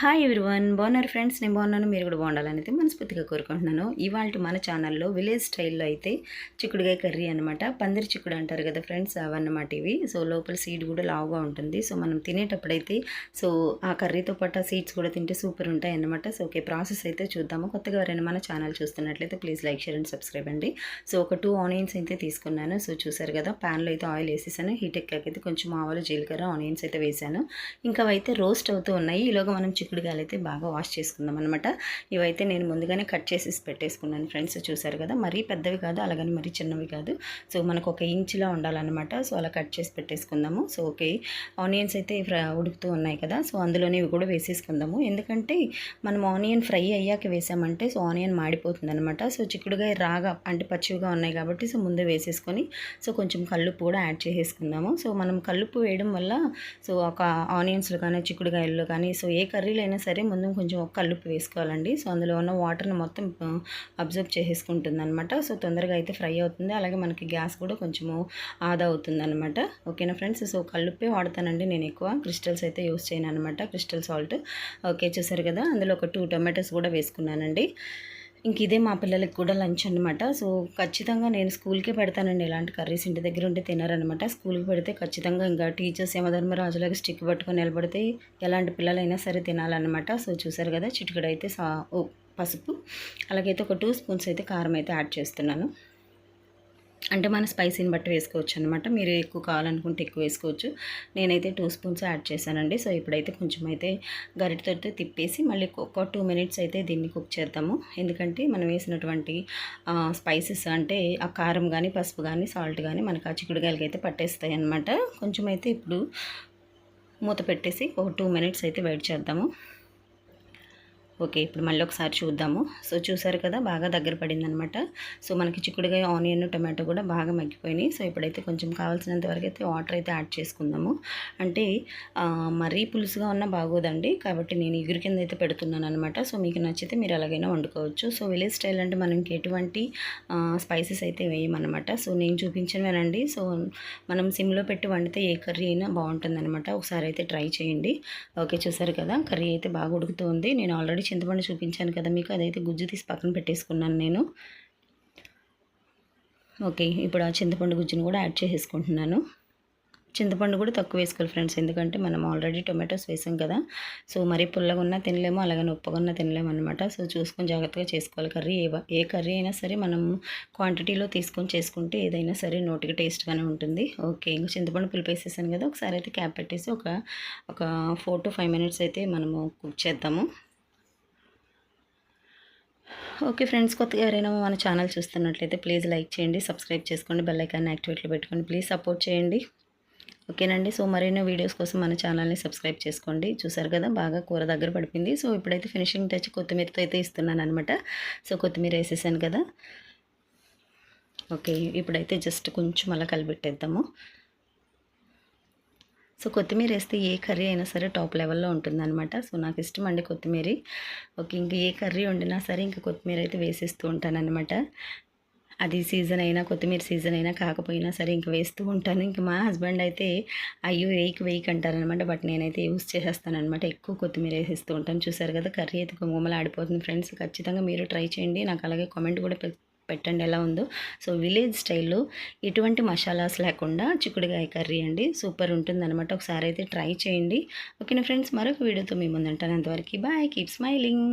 Hi everyone, బాగున్నారు friends? నేను బాగున్నాను, మీరు కూడా బాగుండాలని అయితే మనస్ఫూర్తిగా కోరుకుంటున్నాను. ఇవాళ మన ఛానల్లో విలేజ్ స్టైల్లో అయితే చిక్కుడుగాయ కర్రీ అనమాట. పందిరి చిక్కుడు అంటారు కదా ఫ్రెండ్స్, అవన్నమాట ఇవి. సో లోపల సీడ్ కూడా లావుగా ఉంటుంది. సో మనం తినేటప్పుడైతే సో ఆ కర్రీతో పాటు ఆ సీడ్స్ కూడా తింటే సూపర్ ఉంటాయి అన్నమాట. సో ఓకే, ప్రాసెస్ అయితే చూద్దాము. కొత్తగా ఎవరైనా మన ఛానల్ చూస్తున్నట్లయితే please like, share and subscribe అండి. సో ఒక 2 ఆనియన్స్ అయితే తీసుకున్నాను. సో చూసారు కదా, ప్యాన్లో అయితే ఆయిల్ వేసేసాను. హీట్ ఎక్కాకైతే కొంచెం ఆవాలు, జీలకర్ర, ఆనియన్స్ అయితే వేసాను. ఇంకా అవైతే రోస్ట్ అవుతూ ఉన్నాయి. ఈలోగా మనం చిక్కుడుగాయలు అయితే బాగా వాష్ చేసుకుందాం అనమాట. ఇవైతే నేను ముందుగానే కట్ చేసి పెట్టేసుకున్నాను ఫ్రెండ్స్. చూసారు కదా, మరీ పెద్దవి కాదు, అలాగని మరీ చిన్నవి కాదు. సో మనకు 1 ఇంచులా ఉండాలన్నమాట. సో అలా కట్ చేసి పెట్టేసుకుందాము. సో ఓకే, ఆనియన్స్ అయితే ఉడుకుతూ ఉన్నాయి కదా, సో అందులోనే ఇవి కూడా వేసేసుకుందాము. ఎందుకంటే మనం ఆనియన్ ఫ్రై అయ్యాక వేసామంటే సో ఆనియన్ మాడిపోతుంది అనమాట. సో చిక్కుడుగాయ రాగా అంటే పచ్చివిగా ఉన్నాయి కాబట్టి సో ముందే వేసేసుకొని సో కొంచెం కల్లుప్పు కూడా యాడ్ చేసేసుకుందాము. సో మనం కల్లుప్పు వేయడం వల్ల సో ఒక ఆనియన్స్లో కానీ చిక్కుడుగాయల్లో కానీ సో ఏ కర్రీలో అయినా సరే ముందు కొంచెం ఒక కల్లుప్పు వేసుకోవాలండి. సో అందులో ఉన్న వాటర్ని మొత్తం అబ్జర్వ్ చేసేసుకుంటుంది అనమాట. సో తొందరగా అయితే ఫ్రై అవుతుంది, అలాగే మనకి గ్యాస్ కూడా కొంచెము ఆదా అవుతుంది అనమాట. ఓకేనా ఫ్రెండ్స్? సో కల్లుప్పే వాడతానండి నేను, ఎక్కువ క్రిస్టల్స్ అయితే యూస్ చేయను అనమాట, క్రిస్టల్ సాల్ట్. ఓకే, చూసారు కదా, అందులో ఒక 2 టొమాటోస్ కూడా వేసుకున్నానండి. ఇంక ఇదే మా పిల్లలకి కూడా లంచ్ అనమాట. సో ఖచ్చితంగా నేను స్కూల్కే పెడతానండి. ఇలాంటి కర్రీస్ ఇంటి దగ్గర ఉంటే తినారనమాట. స్కూల్కి పెడితే ఖచ్చితంగా ఇంకా టీచర్స్ యమధర్మరాజులాగా స్టిక్ పట్టుకొని నిలబడితే ఎలాంటి పిల్లలైనా సరే తినాలన్నమాట. సో చూసారు కదా, చిటికెడైతే పసుపు, అలాగైతే ఒక 2 స్పూన్స్ అయితే కారం అయితే యాడ్ చేస్తున్నాను. అంటే మన స్పైసీని బట్టి వేసుకోవచ్చు అనమాట. మీరు ఎక్కువ కావాలనుకుంటే ఎక్కువ వేసుకోవచ్చు. నేనైతే 2 స్పూన్స్ యాడ్ చేశానండి. సో ఇప్పుడైతే కొంచెం అయితే గరిటెతో తిప్పేసి మళ్ళీ ఒక 2 మినిట్స్ అయితే దీన్ని కుక్ చేద్దాము. ఎందుకంటే మనం వేసినటువంటి స్పైసెస్ అంటే ఆ కారం కానీ, పసుపు కానీ, సాల్ట్ కానీ మనకు ఆ చిక్కుడుగాయలకి అయితే పట్టేస్తాయి అనమాట. కొంచెం అయితే ఇప్పుడు మూత పెట్టేసి ఒక 2 మినిట్స్ అయితే వెయిట్ చేద్దాము. ఓకే, ఇప్పుడు మళ్ళీ ఒకసారి చూద్దాము. సో చూసారు కదా, బాగా దగ్గర పడిందనమాట. సో మనకి చిక్కుడుగాయ, ఆనియన్, టొమాటో కూడా బాగా మగ్గిపోయినాయి. సో ఇప్పుడైతే కొంచెం కావాల్సినంత వరకు అయితే వాటర్ అయితే యాడ్ చేసుకుందాము. అంటే మరీ పులుసుగా ఉన్నా బాగోదండి, కాబట్టి నేను ఇగురు కింద అయితే పెడుతున్నాను అనమాట. సో మీకు నచ్చితే మీరు అలాగైనా వండుకోవచ్చు. సో విలేజ్ స్టైల్ అంటే మనకి ఎటువంటి స్పైసెస్ అయితే వేయమన్నమాట. సో నేను చూపించినవేనండి. సో మనం సిమ్లో పెట్టి వండితే ఏ కర్రీ అయినా బాగుంటుందన్నమాట. ఒకసారి అయితే ట్రై చేయండి. ఓకే, చూసారు కదా, కర్రీ అయితే బాగా ఉడుకుతుంది. నేను ఆల్రెడీ చింతపండు చూపించాను కదా మీకు, అదైతే గుజ్జు తీసి పక్కన పెట్టేసుకున్నాను నేను. ఓకే, ఇప్పుడు ఆ చింతపండు గుజ్జును కూడా యాడ్ చేసేసుకుంటున్నాను. చింతపండు కూడా తక్కువ వేసుకోవాలి ఫ్రెండ్స్, ఎందుకంటే మనం ఆల్రెడీ టొమాటోస్ వేసాం కదా. సో మరీ పుల్లగా ఉన్నా తినలేము, అలాగని ఉప్పగా ఉన్నా తినలేము అనమాట. సో చూసుకొని జాగ్రత్తగా చేసుకోవాలి కర్రీ. ఏ కర్రీ అయినా సరే మనం క్వాంటిటీలో తీసుకొని చేసుకుంటే ఏదైనా సరే నోటికి టేస్ట్గానే ఉంటుంది. ఓకే, ఇంకా చింతపండు పులుపు వేసేసాను కదా, ఒకసారి అయితే క్యాప్ పెట్టేసి ఒక 4 to 5 మినిట్స్ అయితే మనము కుక్ చేద్దాము. ఓకే ఫ్రెండ్స్, కొత్తగా ఎవరైనా మన ఛానల్ చూస్తున్నట్లయితే ప్లీజ్ లైక్ చేయండి, సబ్స్క్రైబ్ చేసుకోండి, బెల్ ఐకాన్ని యాక్టివేట్లో పెట్టుకోండి, ప్లీజ్ సపోర్ట్ చేయండి. ఓకేనండి. సో మరిన్ని వీడియోస్ కోసం మన ఛానల్ని సబ్స్క్రైబ్ చేసుకోండి. చూసారు కదా, బాగా కూర దగ్గర పడిపోయింది. సో ఇప్పుడైతే ఫినిషింగ్ టచ్ కొత్తిమీరతో అయితే ఇస్తున్నాను అనమాట. సో కొత్తిమీర వేసేసాను కదా. ఓకే, ఇప్పుడైతే జస్ట్ కొంచెం అలా కలిపెట్టేద్దాము. సో కొత్తిమీర వేస్తే ఏ కర్రీ అయినా సరే టాప్ లెవెల్లో ఉంటుందన్నమాట. సో నాకు ఇష్టం అండి కొత్తిమీర. ఓకే, ఇంక ఏ కర్రీ వండినా సరే ఇంకా కొత్తిమీర అయితే వేసేస్తూ ఉంటానన్నమాట. అది సీజన్ అయినా, కొత్తిమీర సీజన్ అయినా కాకపోయినా సరే ఇంక వేస్తూ ఉంటాను. ఇంక మా హస్బెండ్ అయితే అయ్యో వేయకు అంటారనమాట. బట్ నేనైతే యూస్ చేసేస్తానమాట, ఎక్కువ కొత్తిమీర వేసేస్తూ ఉంటాను. చూసారు కదా, కర్రీ అయితే గుమగుమలు ఆడిపోతుంది ఫ్రెండ్స్. ఖచ్చితంగా మీరు ట్రై చేయండి, నాకు అలాగే కామెంట్ కూడా పెట్టండి ఎలా ఉందో. సో విలేజ్ స్టైల్లో ఎటువంటి మసాలాస్ లేకుండా చిక్కుడుగాయ కర్రీ అండి, సూపర్ ఉంటుందన్నమాట. ఒకసారి అయితే ట్రై చేయండి. ఓకేనా ఫ్రెండ్స్, మరొక వీడియోతో మీ ముందు ఉంటాను. అంతవరకు బాయ్, కీప్ స్మైలింగ్.